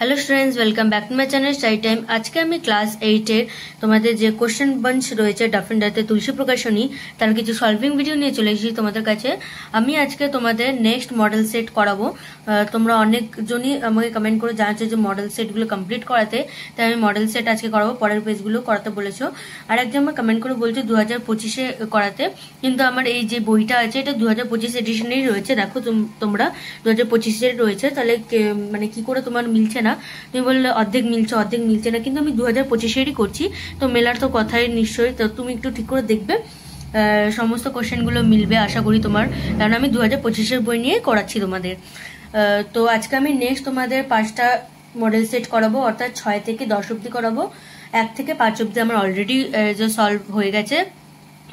Hello students, welcome back to my channel study time. आज के আমি ক্লাস 8 এর তোমাদের যে কোশ্চেন বাঞ্চ রয়েছে ডাফিন্ডাতে তুলসী প্রকাশনী তার কিছু সলভিং ভিডিও নিয়ে চলে এসেছি তোমাদের কাছে। আমি আজকে তোমাদের নেক্সট মডেল সেট করাবো। তোমরা অনেকজনই আমাকে কমেন্ট করে জানাচ্ছো যে মডেল সেটগুলো কমপ্লিট করাতে, তাই আমি মডেল সেট আজকে করাবো। পরের পেজগুলো করাতে বলেছো। আর একজন আমার কমেন্ট করে বলছো 2025-এ করাতে, কিন্তু আমার এই যে বইটা আছে এটা 2025 এডিশনেই রয়েছে। দেখো তোমরা 2025-এর রয়েছে, তাহলে মানে কি করে তোমার মিলছে না? তুমি বললে অর্ধেক মিলছে না, কিন্তু আমি 2025-এরই করছি, তো মেলার তো কথাই নিশ্চয়ই। তো তুমি একটু ঠিক করে দেখবে, সমস্ত কোশ্চেনগুলো মিলবে আশা করি তোমার, কারণ আমি 2025-এর বই নিয়ে করাচ্ছি তোমাদের। তো আজকে আমি নেক্সট তোমাদের 5টা মডেল সেট করাবো, অর্থাৎ 6 থেকে 10 অব্দি করাবো। 1 থেকে 5 অব্দি আমার অলরেডি যে সলভ হয়ে গেছে।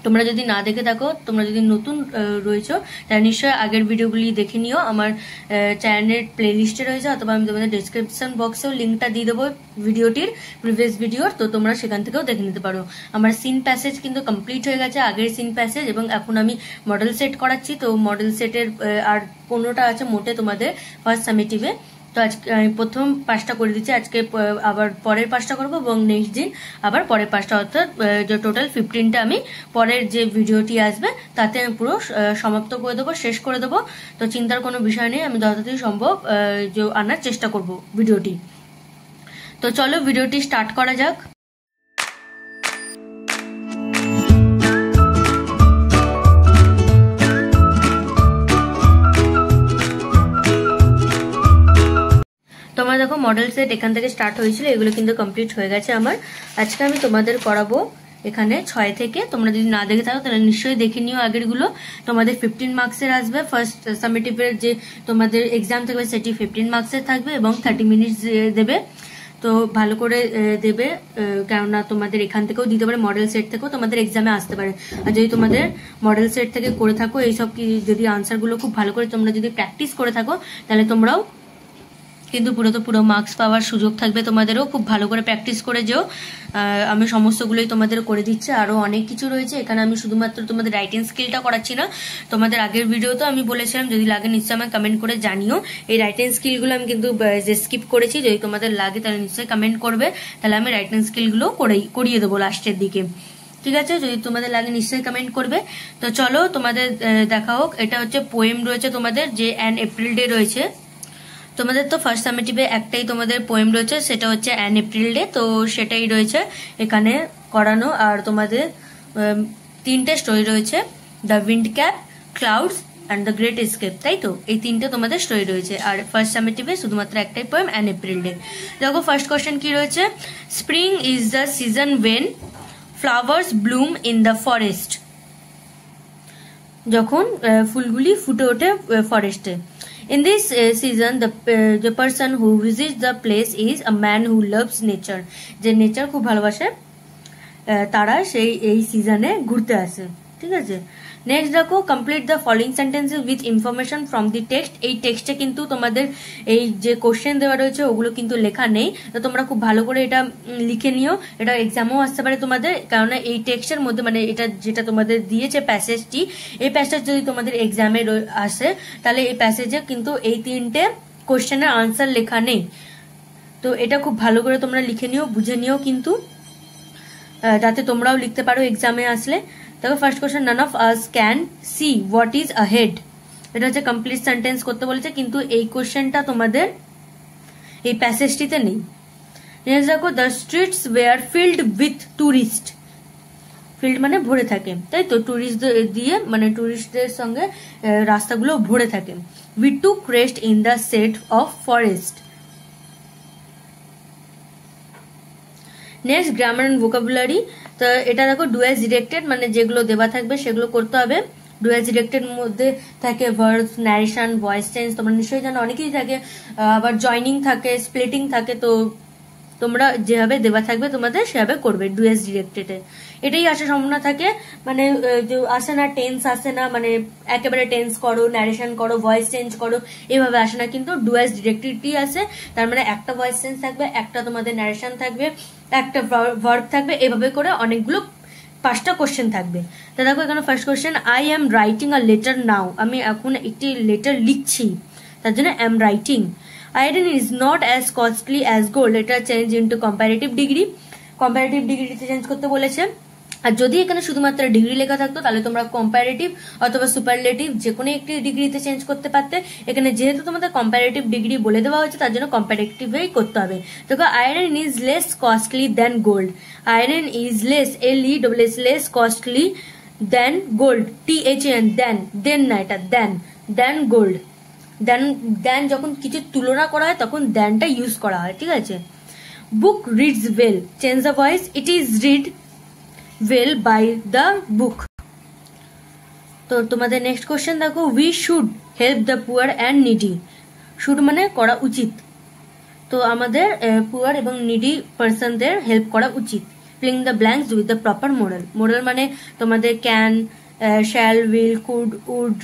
তোমরা যদি না দেখে থাকো, তোমরা যদি নতুন রয়েছো, তাহলে নিশ্চয়ই আগের ভিডিওগুলি দেখে নিও। আমার চ্যানেলের প্লে লিস্টে রয়েছে, অথবা আমি তোমাদের ডিসক্রিপশন বক্সেও লিঙ্কটা দিয়ে দেবো ভিডিওটির, প্রিভিয়াস ভিডিওর, তো তোমরা সেখান থেকেও দেখে নিতে পারো। আমার সিন প্যাসেজ কিন্তু কমপ্লিট হয়ে গেছে, আগের সিন প্যাসেজ, এবং এখন আমি মডেল সেট করাচ্ছি। তো মডেল সেটের আর 15টা আছে মোটে তোমাদের ফার্স্ট সামেটিভে। তো আজকে আমি প্রথম 5টা করে দিচ্ছি, আজকে আবার পরের 5টা করবো, এবং নেক্সট দিন আবার পরের 5টা, অর্থাৎ যে টোটাল 15টা আমি পরের যে ভিডিওটি আসবে তাতে আমি পুরো সমাপ্ত করে দেবো, শেষ করে দেবো। তো চিন্তার কোনো বিষয় নেই, আমি যতটাই সম্ভব যে আনার চেষ্টা করব ভিডিওটি। তো চলো ভিডিওটি স্টার্ট করা যাক। তোমরা দেখো মডেল সেট এখান থেকে স্টার্ট হয়েছিল, এগুলো কিন্তু কমপ্লিট হয়ে গেছে আমার। আজকে আমি তোমাদের করাবো এখানে 6 থেকে। তোমরা যদি না দেখে থাকো তাহলে নিশ্চয়ই দেখে নিও আগেরগুলো। তোমাদের 15 মার্কসের আসবে, ফার্স্ট সামেটিভের যে তোমাদের এক্সাম থাকবে সেটি 15 মার্কসের থাকবে, এবং 30 মিনিটস দেবে। তো ভালো করে দেবে, কেননা তোমাদের এখান থেকেও দিতে পারে, মডেল সেট থেকেও তোমাদের এক্সামে আসতে পারে। আর যদি তোমাদের মডেল সেট থেকে করে থাকো এইসব, কি যদি আনসারগুলো খুব ভালো করে তোমরা যদি প্র্যাকটিস করে থাকো, তাহলে তোমরাও কিন্তু পুরো মার্কস পাওয়ার সুযোগ থাকবে তোমাদেরও। খুব ভালো করে প্র্যাকটিস করে যেও। আমি সমস্তগুলোই তোমাদের করে দিচ্ছি, আরো অনেক কিছু রয়েছে এখানে। আমি শুধুমাত্র তোমাদের রাইটিং স্কিলটা করাচ্ছি না। তোমাদের আগের ভিডিওতে আমি বলেছিলাম, যদি লাগে নিশ্চয়ই আমাকে কমেন্ট করে জানিও। এই রাইটিং স্কিলগুলো আমি কিন্তু যে স্কিপ করেছি, যদি তোমাদের লাগে তাহলে নিশ্চয়ই কমেন্ট করবে, তাহলে আমি রাইটিং স্কিলগুলো করিয়ে দেবো লাস্টের দিকে। ঠিক আছে, যদি তোমাদের লাগে নিশ্চয়ই কমেন্ট করবে। তো চলো তোমাদের দেখা হোক। এটা হচ্ছে পোয়েম রয়েছে তোমাদের, যে অ্যান এপ্রিল ডে রয়েছে তোমাদের। তো ফার্স্ট সামেটিভে একটাই তোমাদের পোয়েম রয়েছে, সেটা হচ্ছে অ্যান এপ্রিল ডে, তো সেটাই রয়েছে এখানে করানো। আর তোমাদের 3টে স্টোরি রয়েছে, the wind cap, clouds and the great escape, তাই তো? এই 3টে তোমাদের স্টোরি রয়েছে। আর ফার্স্ট সামেটিভে শুধুমাত্র একটাই পোয়েম, অ্যান এপ্রিল ডে। দেখো ফার্স্ট কোয়েশ্চেন কি রয়েছে। Spring is the season when flowers bloom in the forest. যখন ফুলগুলি ফুটে ওঠে ফরেস্টে। In this season, the person who visits the place is a man who loves nature. যে nature খুব ভালোবাসে, তারা এই সিজনে ঘুরতে আসে। ঠিক আছে, নেক্সট দেখো, complete the following sentences with information from the text. এই টেক্সটে কিন্তু তোমাদের এই যে কোশ্চেন দেওয়া রয়েছে ওগুলো কিন্তু লেখা নেই, তো তোমরা খুব ভালো করে এটা লিখে নিও। এটা এক্সামেও আসতে পারে তোমাদের, কারণ এই টেক্সটের মধ্যে, মানে এটা যেটা তোমাদের দিয়েছে প্যাসেজটি, এই প্যাসেজ যদি তোমাদের এক্সামে আসে, তাহলে এই প্যাসেজে কিন্তু এই 3টে কোশ্চেনের আনসার লেখা নেই। তো এটা খুব ভালো করে তোমরা লিখে নিও, বুঝে নিও কিন্তু, যাতে তোমরাও লিখতে পারো এক্সামে আসলে। দেখো first question, none of us can see what is ahead. এটা হচ্ছে কমপ্লিট সেন্টেন্স করতে বলেছে, কিন্তু এই কোশ্চেনটা তোমাদের এই প্যাসেজটিতে নেই। নেক্সট দেখো, the streets were filled with tourist. Filled মানে ভরে থাকে, তাই তো? টুরিস্ট দিয়ে, মানে টুরিস্টদের সঙ্গে রাস্তাগুলো ভরে থাকে। We took rest in the set of forest. Next grammar and vocabulary. তো এটা দেখো ডু অ্যাজ ডিরেক্টেড, মানে যেগুলো দেওয়া থাকবে সেগুলো করতে হবে। ডু অ্যাজ ডিরেক্টেড মধ্যে থাকে ভার্বস, ন্যারেশন, ভয়েস চেঞ্জ, তোমরা নিশ্চয়ই জানো, অনেকেই থাকে। আবার জয়নিং থাকে, স্প্লিটিং থাকে। তো তোমরা যেভাবে দেওয়া থাকবে তোমাদের সেভাবে করবে ডু অ্যাজ ডিরেক্টেডে। এটাই আসার সম্ভাবনা থাকে, মানে আসে না, টেন্স আসে না, মানে একেবারে টেন্স করো, ন্যারেশন করো, ভয়েস চেঞ্জ করো, এভাবে আসে না, কিন্তু ডু অ্যাজ ডিরেক্টেডই আসে। তার মানে একটা ভয়েস চেঞ্জ থাকবে, একটা তোমাদের ন্যারেশন থাকবে, একটা ভার্ব থাকবে, এভাবে করে অনেকগুলো 5টা কোশ্চেন থাকবে। তো দেখো এখানে first question, I am writing a letter now. আমি এখন একটি লেটার লিখছি, তার জন্য am writing. Iron is not as costly as gold, এটা change into comparative degree, comparative ডিগ্রিতে চেঞ্জ করতে বলেছে। আর যদি এখানে শুধুমাত্র ডিগ্রি লেখা থাকতো তাহলে তোমরা কম্পারেটিভ অথবা সুপারলেটিভ যে কোনো একটি ডিগ্রিতে চেঞ্জ করতে পারতে। এখানে যেহেতু তোমাদের কম্পারেটিভ ডিগ্রি বলে দেওয়া হয়েছে তার জন্য কম্পারেটিভই করতে হবে। দেখো iron is less costly than gold, iron is less less costly than gold, THAN than না, এটা দেন গোল্ড, দেন যখন কিছু তুলনা করা হয় তখন দেনটা ইউজ করা হয়, ঠিক আছে। Book reads well, change the voice, it is read well by the book। তো তোমাদের নেক্সট কোশ্চেন দেখো, we should help the poor and needy, should মানে করা উচিত, তো আমাদের পুয়ার এবং নিডি পার্সনদের হেল্প করা উচিত। fill the blanks with the proper moral, moral মানে তোমাদের can, shall, will, could, would,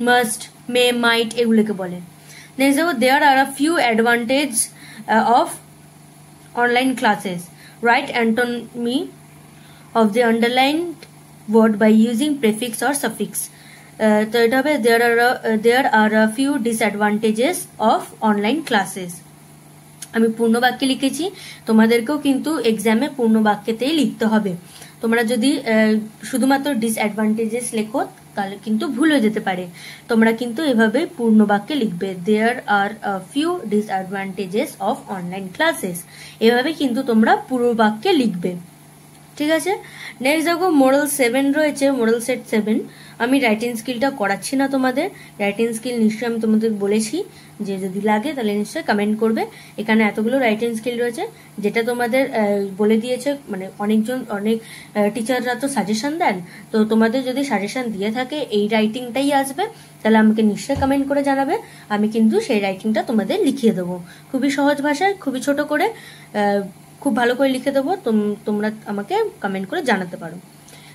must, may, might এগুলোকে বলে। নেক্সট দেখো, there are a few advantages of online classes, write antonymy of the underlined word by using prefix or suffix। তো এটা হবে there are a few disadvantages of online classes। আমি পূর্ণ বাক্যে লিখেছি, তোমাদেরকেও কিন্তু এক্সামে পূর্ণ বাক্যেতেই লিখতে হবে। তোমরা যদি শুধুমাত্র ডিসঅ্যাডভান্টেজেস লেখো তাহলে কিন্তু ভুল হয়ে যেতে পারে, তোমরা কিন্তু এভাবে পূর্ণ বাক্যে লিখবে there are a few disadvantages of online classes, এভাবে কিন্তু তোমরা পুরো বাক্যে লিখবে, ঠিক আছে। নেক্সট দেখো মোরাল 7 রয়েছে, মোরাল সেট 7। আমি রাইটিং স্কিলটা করাচ্ছি না তোমাদের, রাইটিং স্কিল নিশ্চয়ই আমি তোমাদের বলেছি যে যদি লাগে তাহলে নিশ্চয়ই কমেন্ট করবে। এখানে এতগুলো রাইটিং স্কিল রয়েছে যেটা তোমাদের বলে দিয়েছে, মানে অনেক টিচাররা তো সাজেশন দেন, তো তোমাদের যদি সাজেশন দিয়ে থাকে এই রাইটিংটাই আসবে তাহলে আমাকে নিশ্চয়ই কমেন্ট করে জানাবে, আমি কিন্তু সেই রাইটিংটা তোমাদের লিখিয়ে দেবো খুবই সহজ ভাষায়, খুবই ছোট করে, খুব ভালো করে লিখে দেবো, তোমরা আমাকে কমেন্ট করে জানাতে পারো।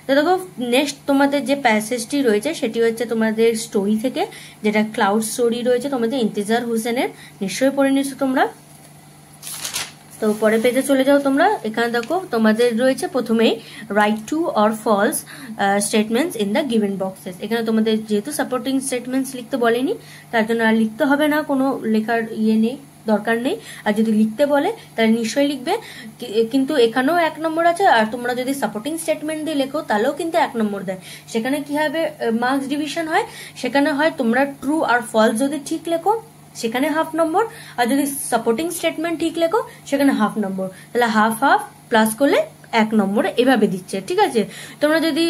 তো দেখো নেক্সট তোমাদের যে প্যাসেজটি রয়েছে সেটি হচ্ছে তোমাদের স্টোরি থেকে, যেটা ক্লাউড স্টোরি রয়েছে তোমাদের ইন্তেজার হোসেনের, নিশ্চয়ই পড়ে নিচ্ছো তোমরা। তো পরে পেজে চলে যাও তোমরা, এখানে দেখো তোমাদের রয়েছে প্রথমেই write true or false statements in the given boxes. এখানে তোমাদের যেহেতু সাপোর্টিং স্টেটমেন্টস লিখতে বলেনি তার জন্য আর লিখতে হবে না, কোনো লেখার নেই, দরকার নেই। আর যদি লিখতে বলে তাহলে নিশ্চয়ই লিখবে, কিন্তু এখানেও 1 নম্বর আছে, আর তোমরা যদি সাপোর্টিং স্টেটমেন্ট দিয়ে লেখো তাহলেও কিন্তু 1 নম্বর দেয়। সেখানে কি হবে মার্কস ডিভিশন হয়, সেখানে হয় তোমরা ট্রু আর ফলস যদি ঠিক লেখো সেখানে 1/2 নম্বর, আর যদি সাপোর্টিং স্টেটমেন্ট ঠিক লেখো সেখানে 1/2 নম্বর, তাহলে 1/2 প্লাস করলে 1 নম্বর এভাবে দিচ্ছে, ঠিক আছে। তোমরা যদি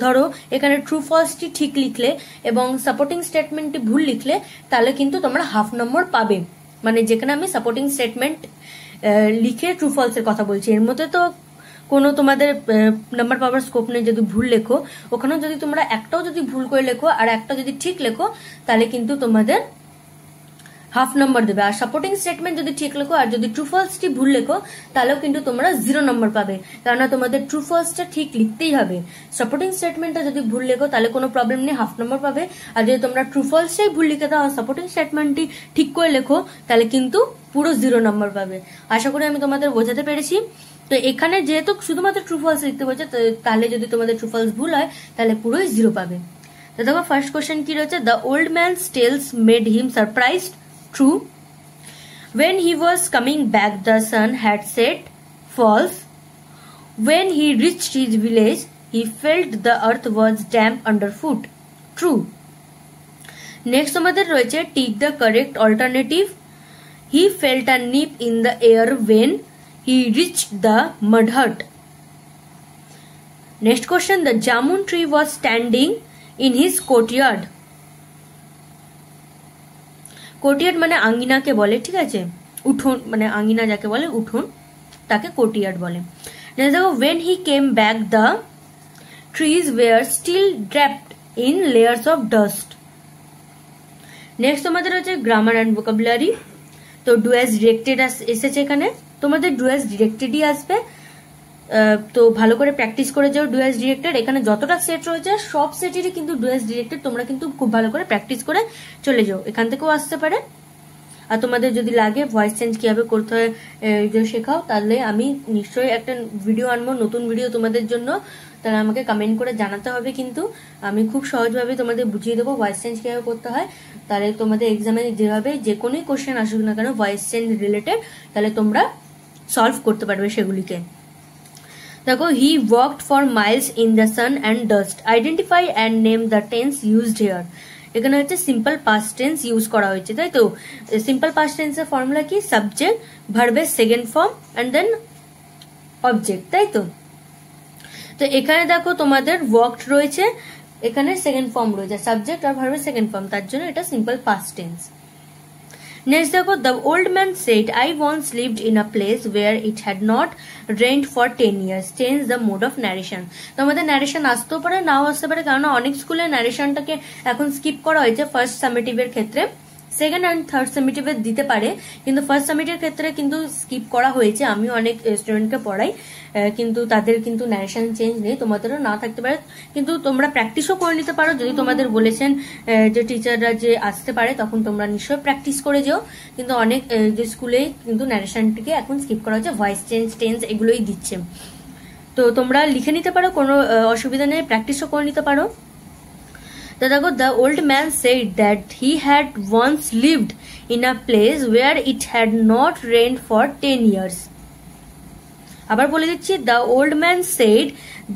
ধরো এখানে ট্রু ফলসটি ঠিক লিখলে এবং সাপোর্টিং স্টেটমেন্টটি ভুল লিখলে তাহলে কিন্তু তোমরা 1/2 নম্বর পাবে। মানে যেখানে আমি সাপোর্টিং স্টেটমেন্ট লিখে ট্রু ফলসের কথা বলছি, এর মধ্যে তো কোনো তোমাদের নাম্বার পাওয়ার স্কোপ নেই। যদি ভুল লেখো ওখানেও যদি তোমরা একটাও যদি ভুল করে লেখো আর একটা যদি ঠিক লেখো তাহলে কিন্তু তোমাদের 1/2 নম্বর দেবে। আর সাপোর্টিং স্টেটমেন্ট যদি ঠিক লেখো আর যদি ট্রু ফলসটি ভুল লেখো তাহলেও কিন্তু তোমরা 0 নম্বর পাবে, কেননা তোমাদের ট্রু ফলসটা ঠিক লিখতেই হবে। সাপোর্টিং স্টেটমেন্টটা যদি ভুল লেখো তাহলে কোনো প্রবলেম নেই, 1/2 নম্বর পাবে। আর যদি তোমরা ট্রু ফলসটাই ভুল লিখে দাও আর সাপোর্টিং স্টেটমেন্টটি ঠিক করে লেখো তাহলে কিন্তু পুরো 0 নম্বর পাবে। আশা করি আমি তোমাদের বোঝাতে পেরেছি। তো এখানে যেহেতু শুধুমাত্র ট্রু ফলস লিখতে বলছে, তাহলে যদি তোমাদের ট্রু ফলস ভুল হয় তাহলে পুরোই 0 পাবে। তো দেখো ফার্স্ট কোশ্চেন কি রয়েছে, the old man's tales made him surprised, true. When he was coming back the sun had set, false. When he reached his village he felt the earth was damp underfoot, true. Next আমাদের রয়েছে take the correct alternative, he felt a nip in the air when he reached the mud hut. Next question, the jamun tree was standing in his courtyard. Courtyard মানে আঙ্গিনাকে বলে, ঠিক আছে, উঠোন মানে আঙ্গিনা যাকে বলে উঠোন তাকে কোর্টিয়ার্ড বলে। দেখো when he came back the trees were still draped in layers of dust. Next তোমাদের হচ্ছে গ্রামার অ্যান্ড ভোকাবুলারি। তো ডু অ্যাজ ডিরেক্টেড এসেছে, এখানে তোমাদের ডু অ্যাজ ডিরেক্টেডই আসবে, তো ভালো করে প্র্যাকটিস করে যাও ডু অ্যাজ ডিরেক্টেড। এখানে যতটা সেট রয়েছে সব সেটেরই কিন্তু ডু অ্যাজ ডিরেক্টেড, তোমরা কিন্তু খুব ভালো করে প্র্যাকটিস করে চলে যাও, এখান থেকেও আসতে পারে। আর তোমাদের যদি লাগে ভয়েস চেঞ্জ কিভাবে করতে হয় শেখাও তাহলে আমি নিশ্চয়ই একটা ভিডিও আনবো, নতুন ভিডিও তোমাদের জন্য, তাহলে আমাকে কমেন্ট করে জানাতে হবে। কিন্তু আমি খুব সহজভাবে তোমাদের বুঝিয়ে দেবো ভয়েস চেঞ্জ কিভাবে করতে হয়। তাহলে তোমাদের এক্সামে যেভাবে যে কোনো কোশ্চেন আসুক না কেন ভয়েস চেঞ্জ রিলেটেড, তাহলে তোমরা সলভ করতে পারবে সেগুলিকে। দেখো, he walked for miles in the sun and dust, identify and name the tense used here. এখানে হচ্ছে সিম্পল পাস্ট টেন্স ইউজ করা হয়েছে, তাই তো। সিম্পল পাস্ট টেন্সের ফর্মুলা কি? সাবজেক্ট, ভার্বের second form and then object, তাই তো। তো এখানে দেখো তোমাদের ওয়াকড রয়েছে, এখানে সেকেন্ড ফর্ম রয়েছে, সাবজেক্ট আর ভার্বের সেকেন্ড ফর্ম, তার জন্য এটা সিম্পল পাস্ট টেন্স। নেক্সট দেখো, the old man said I once lived in a place where it had not rained for 10 years, change the mode of narration. তোমাদের narration আসতেও পারে নাও আসতে পারে, কারণ অনেক স্কুলে ন্যারেশনটাকে এখন স্কিপ করা হয়েছে ফার্স্ট সামেটিভের ক্ষেত্রে। সেকেন্ড অ্যান্ড থার্ড সামেটিভে দিতে পারে, কিন্তু ফার্স্ট সামেটিভের ক্ষেত্রে কিন্তু স্কিপ করা হয়েছে। আমি অনেক স্টুডেন্টকে পড়াই, কিন্তু তাদের কিন্তু ন্যারেশন চেঞ্জ নেই, তোমাদেরও না থাকতে পারে। কিন্তু তোমরা প্র্যাকটিসও করে নিতে পারো, যদি তোমাদের বলেছেন যে টিচাররা যে আসতে পারে তখন তোমরা নিশ্চয়ই প্র্যাকটিস করে যেও। কিন্তু অনেক যে স্কুলে কিন্তু ন্যারেশনটিকে এখন স্কিপ করা হচ্ছে, ভয়েস চেঞ্জ টেন্স এগুলোই দিচ্ছে। তো তোমরা লিখে নিতে পারো, কোনো অসুবিধা নেই, প্র্যাকটিসও করে নিতে পারো। তো দেখো, the old man said that he had once lived in a place where it had not rained for 10 years। আবার বলে দিচ্ছি, the old man said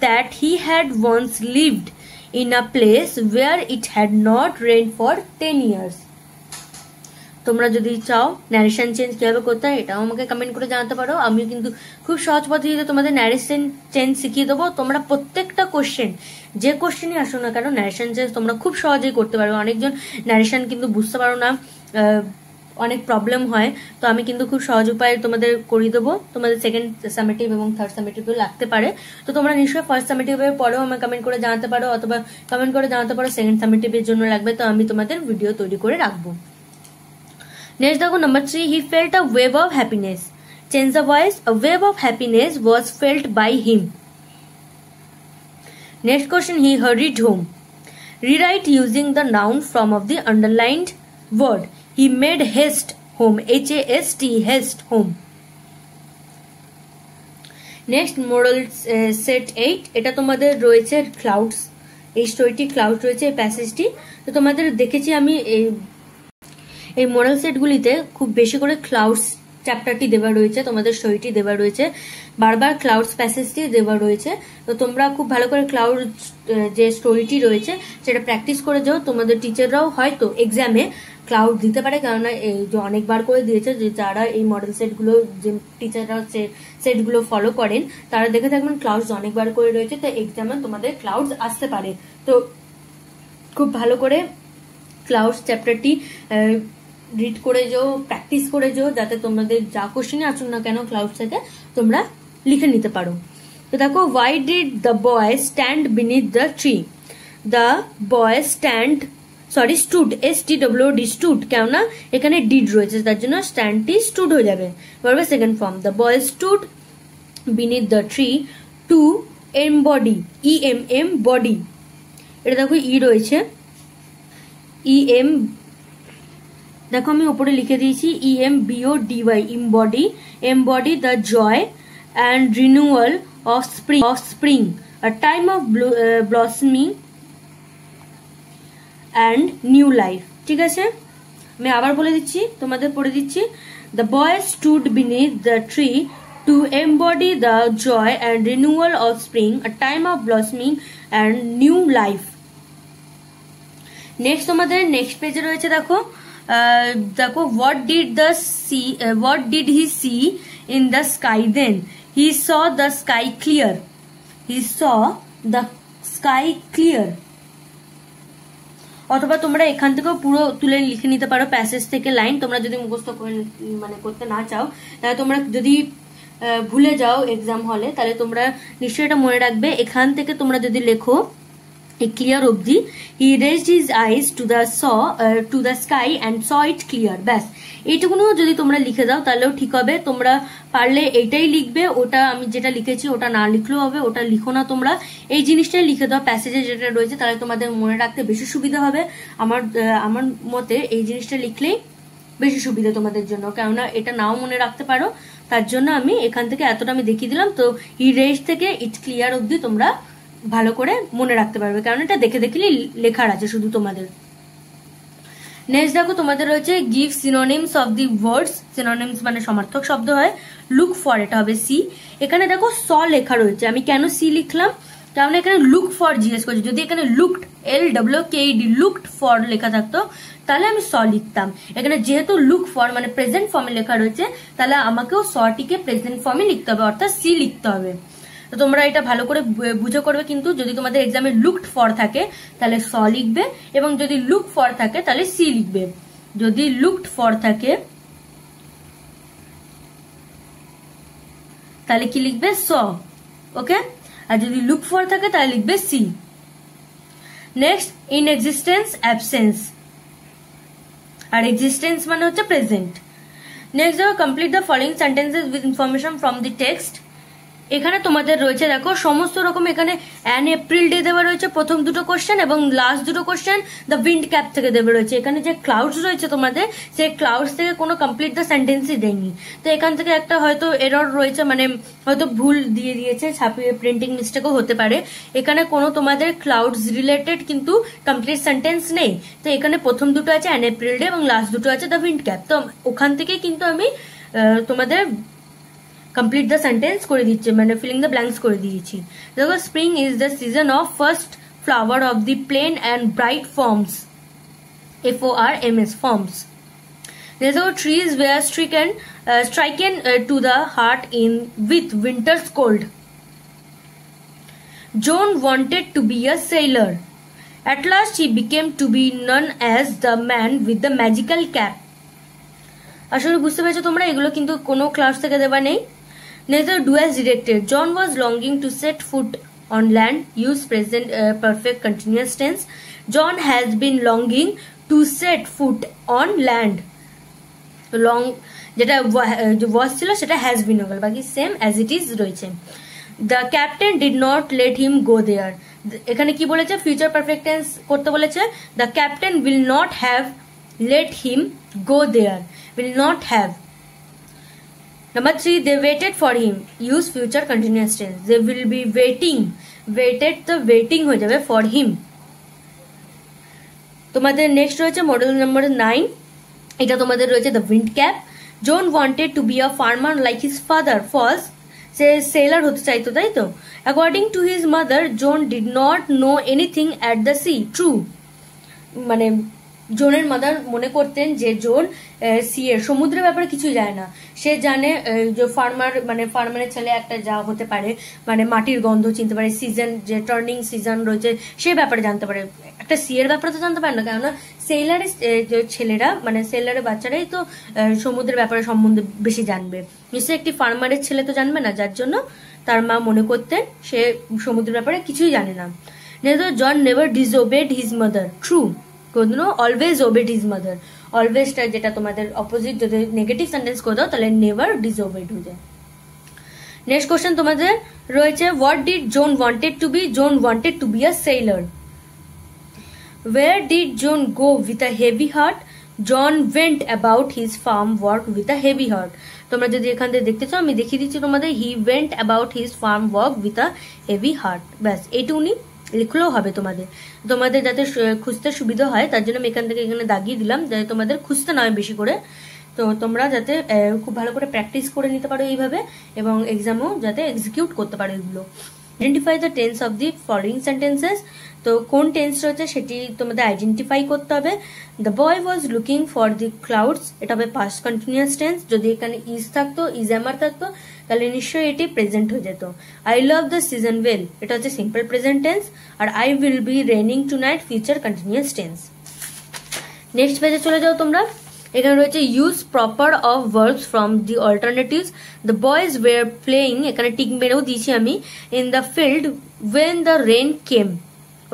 that he had once lived in a place where it had not rained for 10 years। তোমরা যদি চাও narration change কিভাবে করতে হয় এটাও আমাকে কমেন্ট করে জানাতে পারো। আমি কিন্তু খুব সহজ পদ্ধতিতে তোমাদের ন্যারেশন চেঞ্জ শিখিয়ে দেবো। তোমরা প্রত্যেকটা কোশ্চেন, যে কোশ্চেনই আসো না কেন, ন্যারেশন চেঞ্জ তোমরা খুব সহজেই করতে পারবে। অনেকজন ন্যারেশন কিন্তু বুঝতে পারো না, অনেক প্রবলেম হয়, তো আমি কিন্তু খুব সহজ উপায়ে তোমাদের করিয়ে দেবো। তোমাদের সেকেন্ড সামেটিভ এবং থার্ড সামেটিভ লাগতে পারে, তো তোমরা নিশ্চয়ই ফার্স্ট সামেটিভের পরেও আমাকে কমেন্ট করে জানাতে পারো, অথবা কমেন্ট করে জানাতে পারো সেকেন্ড সামেটিভের জন্য লাগবে, তো আমি তোমাদের ভিডিও তৈরি করে রাখবো। Next দেখো, number 3, he felt a wave of happiness. Change the voice. A wave of happiness was felt by him. Next question, he hurried home. Rewrite using the noun form of the underlined word. He made haste home. H-A-S-T, haste home. Next, moral set 8. এটা তোমাদের রয়েছে clouds, এই স্টোরিটি cloud রয়েছে এই প্যাসেজটি। তো তোমাদের দেখেছি আমি এই মোরাল সেটগুলিতে খুব বেশি করে ক্লাউডস চ্যাপ্টারটি দেওয়া রয়েছে, তোমাদের স্টোরিটি দেওয়া রয়েছে, বারবার ক্লাউডস প্যাসেজটি দেওয়া রয়েছে। তো তোমরা খুব ভালো করে ক্লাউড যে স্টোরিটি রয়েছে সেটা প্র্যাকটিস করে যাও। তোমাদের টিচাররাও হয়তো এক্সামে ক্লাউড দিতে পারে, কেননা এই যে অনেকবার করে দিয়েছে, যে যারা এই মডেল সেটগুলো, যে টিচাররা সেটগুলো ফলো করেন তারা দেখে থাকবেন ক্লাউডস অনেকবার করে রয়েছে, তো এক্সামে তোমাদের ক্লাউডস আসতে পারে। তো খুব ভালো করে ক্লাউডস চ্যাপ্টারটি রিড করে যাও, প্র্যাকটিস করে যাও, যাতে তোমাদের যা কোশ্চেনে আসুন না কেন ক্লাউডস থেকে তোমরা লিখে নিতে পারো। তো দেখো, why did the boy stand beneath the tree? The boy stood, STWD, stood, কেননা এখানে ডিড রয়েছে তার জন্য স্ট্যান্ডটি স্টুড হয়ে যাবে। বলবে second form, the boy stood beneath the tree to embody, EMM body, এটা দেখো ই রয়েছে, EM, দেখো আমি উপরে লিখে দিয়েছি EMBODY, embody the joy and renewal of spring, a time of blossoming and new life. ঠিক আছে, আমি আবার বলে দিচ্ছি, তোমাদের পড়ে দিচ্ছি। The boy stood beneath the tree to embody the joy and renewal of spring, a time of blossoming and new life. Next তোমাদের নেক্সট পেজে রয়েছে, দেখো দেখো, what did he see in the sky then? He saw the sky clear. অথবা তোমরা এখান থেকেও পুরো তুলে লিখে নিতে পারো প্যাসেজ থেকে লাইন। তোমরা যদি মুখস্থ করতে না চাও, তাহলে তোমরা যদি ভুলে যাও এক্সাম হলে, তাহলে তোমরা নিশ্চয়ই এটা মনে রাখবে। এখান থেকে তোমরা যদি লেখো ক্লিয়ার অবধি, he raised his eyes to the sky and saw it clear, ব্যাস এইটুকুনো যদি তোমরা লিখে দাও তাহলেও ঠিক হবে। তোমরা পারলে এইটাই লিখবে, ওটা আমি যেটা লিখেছি ওটা না লিখলেও হবে, ওটা লিখো না, তোমরা এই জিনিসটাই লিখে দাও প্যাসেজে যেটা রয়েছে, তাহলে তোমাদের মনে রাখতে বেশি সুবিধা হবে। আমার মতে এই জিনিসটা লিখলেই বেশি সুবিধা তোমাদের জন্য, কেননা এটা নাও মনে রাখতে পারো, তার জন্য আমি এখান থেকে এতটা আমি দেখিয়ে দিলাম। তো হি রেজ থেকে ইট ক্লিয়ার অবধি তোমরা ভালো করে মনে রাখতে পারবে, কারণ এটা দেখে দেখলেই লেখার আছে শুধু তোমাদের। নেক্সট দেখো তোমাদের রয়েছে give synonyms of the words. Synonyms মানে সমার্থক শব্দ হয়। লুক ফর, এটা হবে সি। এখানে দেখো স লেখা রয়েছে, আমি কেন সি লিখলাম, কারণ এখানে লুক ফর জিজ্ঞেস করছি। যদি এখানে লুকড, LWKED, লুকড ফর লেখা থাকতো তাহলে আমি স লিখতাম। এখানে যেহেতু লুক ফর মানে প্রেজেন্ট ফর্মে লেখা রয়েছে, তাহলে আমাকেও সটিকে প্রেজেন্ট ফর্মে লিখতে হবে, অর্থাৎ সি লিখতে হবে। তো তোমরা এটা ভালো করে বুঝে করবে, কিন্তু যদি তোমাদের এক্সামে লুকড ফর থাকে তাহলে স লিখবে, এবং যদি লুক ফর থাকে তাহলে সি লিখবে। যদি লুকড ফর থাকে তাহলে কি লিখবে, স। ওকে, আর যদি লুক ফর থাকে তাহলে লিখবে C. Next in existence, absence, আর এক্সিস্টেন্স মানে হচ্ছে প্রেজেন্ট। নেক্সট দেখো complete the following sentences with information from the text. এখানে তোমাদের রয়েছে দেখো সমস্ত রকম, এখানে অ্যান এপ্রিল ডে দেওয়া রয়েছে প্রথম দুটো কোশ্চেন, এবং লাস্ট দুটো কোশ্চেন দ্য উইন্ড ক্যাপ থেকে দেওয়া রয়েছে। এখানে যে ক্লাউডস রয়েছে তোমাদের, সেই ক্লাউডস থেকে কোনো কমপ্লিট দ্য সেন্টেন্সই দেয়নি। তো এখান থেকে একটা হয়তো এরর রয়েছে, মানে হয়তো ভুল দিয়ে দিয়েছে, ছাপিয়ে প্রিন্টিং মিস্টেকও হতে পারে। এখানে কোনো তোমাদের ক্লাউডস রিলেটেড কিন্তু কমপ্লিট সেন্টেন্স নেই। তো এখানে প্রথম দুটো আছে অ্যান এপ্রিল ডে, এবং লাস্ট দুটো আছে দ্য উইন্ড ক্যাপ। তো ওখান থেকে কিন্তু আমি তোমাদের কমপ্লিট দ্য সেন্টেন্স করে দিচ্ছি, মানে ফিলিং দ্য ব্ল্যাঙ্কস করে দিয়েছি। দেখো spring is the season of first flower of the plain and bright forms, FORMS forms. Therefore trees were stricken to the heart in with winter's cold. John wanted to be a sailor. At last he became to be known as the man with the magical cap. আসলে বুঝতে পেরেছো তোমরা, এগুলো কিন্তু কোনো class থেকে দেওয়া নেই। Neither do as directed. John was longing to set foot on land. Use present perfect continuous tense. John has been longing to set foot on land. Long যেটা was ছিল সেটা has been হয়ে গেল, বাকি same as it is রয়েছে। The captain did not let him go there. এখানে কি বলেছে, ফিউচার পারফেক্ট টেন্স করতে বলেছে। The captain will not have let him go there. Will not have. Number 3, they waited for him. Use future continuous tense. They will be waiting. Waited তো waiting হয়ে যাবে for him. তোমাদের next রয়েছে model number 9। এটা তোমাদের রয়েছে the wind cap. John wanted to be a farmer like his father. False. Say seller হতে চাইতো, তাই তো? According to his mother, John did not know anything at the sea. True. মানে জোনের মাদার মনে করতেন যে জোন সমুদ্রের ব্যাপারে কিছুই জানে না। সে জানে যে ফার্মারের ছেলে একটা যা হতে পারে, মানে মাটির গন্ধ চিনতে পারে, সিজন যে টার্নিং সিজন রয়েছে সে ব্যাপারে জানতে পারে, একটা সিয়ের ব্যাপারে তো জানতে পারে না, কেননা সেলারের ছেলেরা মানে সেলারের বাচ্চারাই তো সমুদ্রের ব্যাপারে সম্বন্ধে বেশি জানবে। নিশ্চয়ই একটি ফার্মারের ছেলে তো জানবে না, যার জন্য তার মা মনে করতেন সে সমুদ্রের ব্যাপারে কিছুই জানে না। জন নেভার ডিসওবেড হিজ মাদার। ট্রু। কোনদিনও অলওয়েজ ওবেড হিজ মাদার। অলওয়েজটা যেটা তোমাদের অপোজিট, যদি নেগেটিভ সেন্টেন্স করে দাও তাহলে নেভার ডিসওবেড হয়ে যায়। নেক্সট কোশ্চেন তোমাদের রয়েছে what did John wanted to be. John wanted to be a sailor. Where did John go with a heavy heart. John went about his farm work with a heavy heart. তোমরা যদি এখান থেকে দেখতে চাও আমি দেখিয়ে দিচ্ছি তোমাদের, he went about his farm work with a heavy heart. ব্যাস এইটুকুনি লিখলেও হবে তোমাদের যাতে খুঁজতে সুবিধা হয় তার জন্য আমি এখান থেকে এখানে দাগিয়ে দিলাম, যাতে তোমাদের খুঁজতে না হয় বেশি করে। তো তোমরা যাতে খুব ভালো করে প্র্যাকটিস করে নিতে পারো এইভাবে, এবং এক্সামও যাতে এক্সিকিউট করতে পারো এগুলো। Identify the tense of the following sentences. তো কোন টেন্স রয়েছে সেটি তোমাদের আইডেন্টিফাই করতে হবে। The boy was looking for the clouds, এটা হবে পাস্ট কন্টিনিউয়াস টেন্স। যদি এখানে ইজ থাকতো, ইজ এমার থাকতো, তাহলে নিশ্চয়ই এটি প্রেজেন্ট হয়ে যেত। I love the season well, এটা হচ্ছে সিম্পল প্রেজেন্ট টেন্স। আর I will be raining tonight, future continuous tense. Next পেজে চলে যাও তোমরা। এখানে রয়েছে use proper of verbs from the alternatives. The boys were playing, এখানে টিক মেরেও দিয়েছি আমি, in the field when the rain came.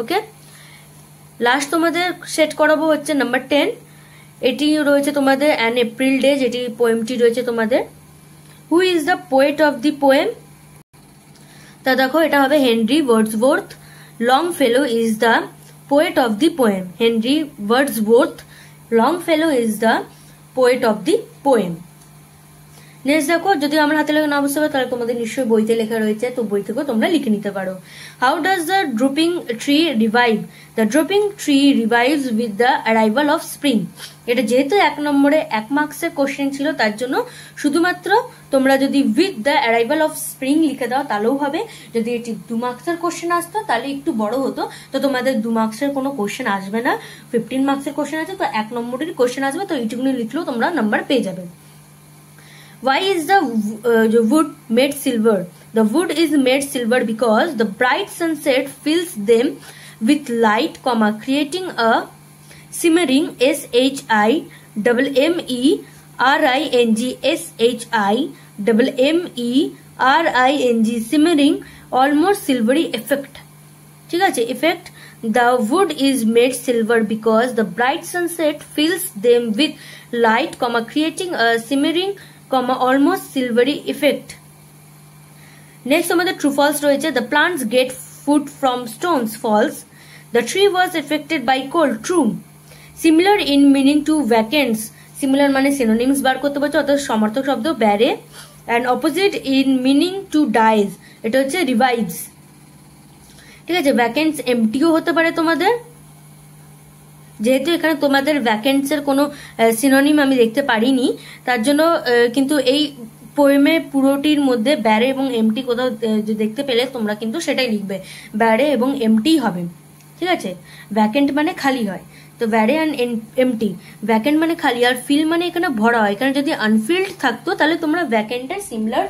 Okay, last তোমাদের সেট করাবো হচ্ছে নাম্বার 10। এটি রয়েছে তোমাদের অ্যান এপ্রিল ডে, যেটি পোয়েমটি রয়েছে তোমাদের। Who is the poet of the poem. তা দেখো এটা হবে Henry Wordsworth. Longfellow is the poet of the poem. Henry Wordsworth, Longfellow is the poet of the poem. Next দেখো, যদি আমার হাতে লেখা না বুঝতে পারো তাহলে তোমাদের নিশ্চয়ই বইতে লেখা রয়েছে, তো বই থেকেও তোমরা লিখে নিতে পারো। How does the dropping tree revive? The dropping tree revives with the arrival of spring. এটা যেহেতু 1 নম্বরে 1 মার্কসের কোশ্চেন ছিল, তার জন্য শুধুমাত্র তোমরা যদি with the arrival of spring লিখে দাও তাহলেও হবে। যদি এটি 2 মার্কসের কোশ্চেন আসতো তাহলে একটু বড় হতো, তো তোমাদের 2 মার্কসের কোনো কোশ্চেন আসবে না, 15 মার্কসের কোশ্চেন আছে, তো 1 নম্বরের কোশ্চেন আসবে, তো এইটুকুনি লিখলেও তোমরা নাম্বার পেয়ে যাবে। Why is the wood made silver? The wood is made silver because the bright sunset fills them with light, creating a shimmering shimmering almost silvery effect. ঠিক আছে, effect. The wood is made silver because the bright sunset fills them with light, creating a shimmering almost silvery effect. Next আমাদের true false রয়েছে। The plants get food from stones. False. The tree was affected by cold. True. Similar in meaning to vacants. Similar মানে synonyms বার করতে পারছো, অর্থাৎ সমার্থক শব্দ বেড়ে। And opposite in meaning to dies, এটা হচ্ছে revives। ঠিক আছে, vacants emptyও হতে পারে তোমাদের, যেহেতু এখানে তোমাদের ভ্যাকেন্টস এর কোনো সিনোনিম আমি দেখতে পারিনি, তার জন্য কিন্তু এই পোয়েমে পুরোটির মধ্যে ব্যারে এবং এমটি কোথাও দেখতে পেলে তোমরা কিন্তু সেটাই লিখবে, ব্যারে এবং এমটি হবে। ঠিক আছে, ভ্যাকেন্ট মানে খালি হয়, তো ব্যারে অ্যান্ড এমটি। ভ্যাকেন্ট মানে খালি, আর ফিল মানে এখানে ভরা হয়। এখানে যদি আনফিল্ড থাকতো তাহলে তোমরা ভ্যাকেন্টের সিমিলার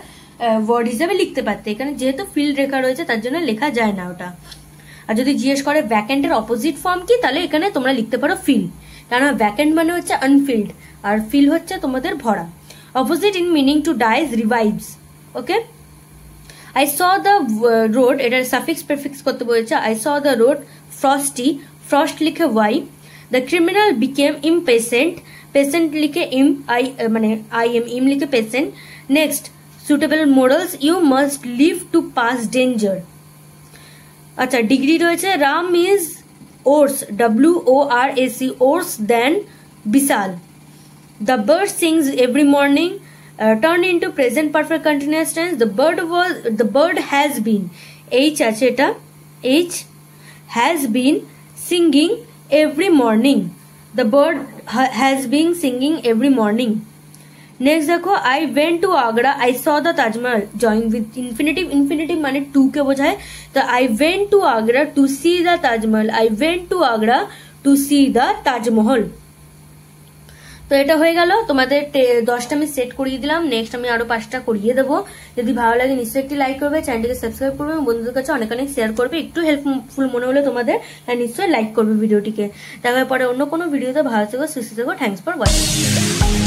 ওয়ার্ড হিসাবে লিখতে পারতে, এখানে যেহেতু ফিল্ড রেখা রয়েছে তার জন্য লেখা যায় না ওটা। আর যদি জিজ্ঞেস করে ভ্যাকেন্টের অপোজিট ফর্ম কি, তাহলে এখানে তোমরা লিখতে পারো ফিল, কারণ ভ্যাকেন্ট মানে হচ্ছে আনফিল্ড আর ফিল হচ্ছে তোমাদের ভরা। Opposite in meaning to dies revives. Okay, I saw the road, এটার সাফিক্স প্রেফিক্স করতে বলেছে। I saw the road frosty, frost লিখে y. The criminal became impatient, patient লিখে ইম, আই মানে আই এম, ইম লিখে patient. Next, suitable morals, you must live to pass danger. আচ্ছা, degree রয়েছে। Ram is worse, WORAC, worse than Vishal. The bird sings every morning, turn into present perfect continuous tense. The bird has been, H আছে এটা, H has been singing every morning. The bird has been singing every morning. Next দেখো, I went to Agra, I saw the Taj Mahal, join with infinitive. Infinitive মানে to কে বোঝায়, তো I went to Agra to see the Taj Mahal, I went to Agra to see the Taj Mahal. তো এটা হয়ে গেল তোমাদের 10টা আমি সেট করিয়ে দিলাম। নেক্সট আমি আরো 5টা করিয়ে দেবো। যদি ভালো লাগে নিশ্চয়ই একটি লাইক করবে, চ্যানেলটিকে সাবস্ক্রাইব করবে, বন্ধুদের কাছে অনেক অনেক শেয়ার করবে। একটু হেল্পফুল মনে হলে তোমাদের নিশ্চয়ই লাইক করবে ভিডিওটিকে। দেখা পরে অন্য কোনো ভিডিওতে। ভালো থেকো, সুস্থ থেকো। Thanks for watching.